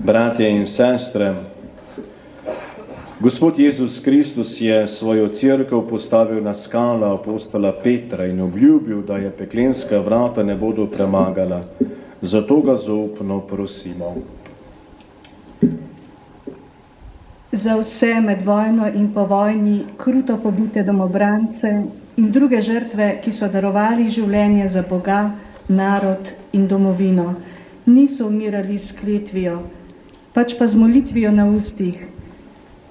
Bratje in sestre, Gospod Jezus Kristus je svojo cerkev postavil na skalo apostola Petra in obljubil, da je peklenska vrata ne bodo premagala. Zato ga zaupno prosimo. Za vse med vojno in po vojni kruto pobite domobrance in druge žrtve, ki so darovali življenje za Boga, narod in domovino, niso umirali s kletvijo, pač pa z molitvijo na ustih.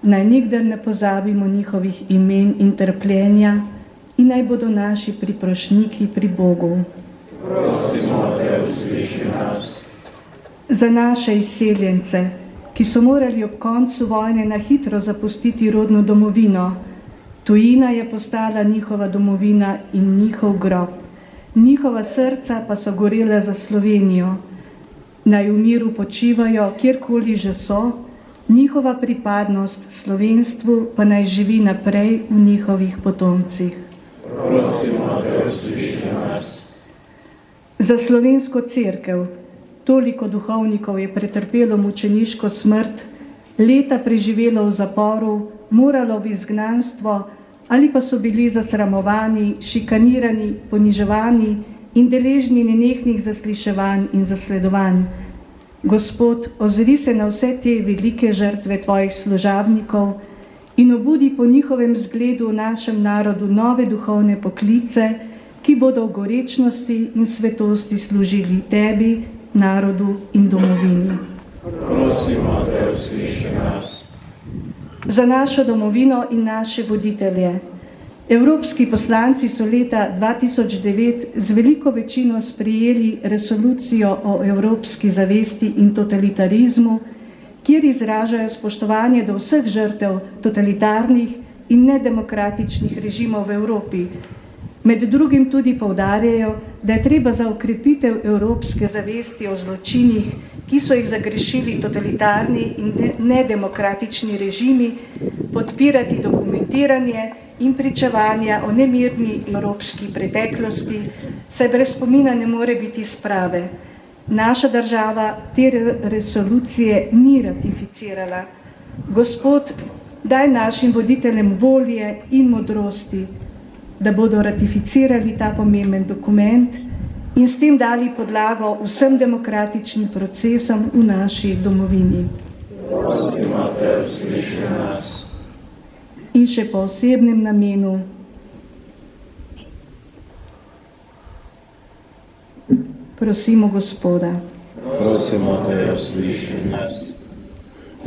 Naj nikdar ne pozabimo njihovih imen in trpljenja in naj bodo naši priprošniki pri Bogu. Prosimo te, usliši nas. Za naše izseljence, ki so morali ob koncu vojne na hitro zapustiti rodno domovino, tujina je postala njihova domovina in njihov grob. Njihova srca pa so gorela za Slovenijo. Naj v miru počivajo, kjerkoli že so, njihova pripadnost slovenstvu pa naj živi naprej v njihovih potomcih. Prosimo te, usliši nas. Za slovensko cerkev, toliko duhovnikov je pretrpelo mučeniško smrt, leta preživelo v zaporu, moralo v izgnanstvo ali pa so bili zasramovani, šikanirani, poniževani in deležni nenehnih zasliševanj in zasledovanj. Gospod, ozri se na vse te velike žrtve tvojih služabnikov in obudi po njihovem zgledu v našem narodu nove duhovne poklice, ki bodo v gorečnosti in svetosti služili tebi, narodu in domovini. Prosimo te, usliši nas. Za našo domovino in naše voditelje. Evropski poslanci so leta 2009 z veliko večino sprejeli resolucijo o evropski zavesti in totalitarizmu, kjer izražajo spoštovanje do vseh žrtev totalitarnih in nedemokratičnih režimov v Evropi. Med drugim tudi poudarjajo, da je treba za okrepitev evropske zavesti o zločinih, ki so jih zagrešili totalitarni in nedemokratični režimi, podpirati dokumentiranje in pričevanja o nemirni evropski preteklosti, saj brez spomina ne more biti sprave. Naša država te resolucije ni ratificirala. Gospod, daj našim voditeljem volje in modrosti, da bodo ratificirali ta pomemben dokument in s tem dali podlago vsem demokratičnim procesom v naši domovini. Prosimo te, usliši nas. In še po osebnem namenu. Prosimo Gospoda. Prosimo te, usliši nas.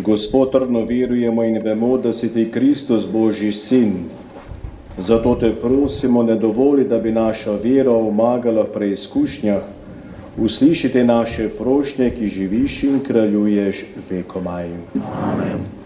Gospod, trdno verujemo in vemo, da si ti Kristus Božji sin. Zato te prosimo, ne dovoli, da bi naša vera omagala v preizkušnjah. Uslišite naše prošnje, ki živiš in kraljuješ vekomaj. Amen.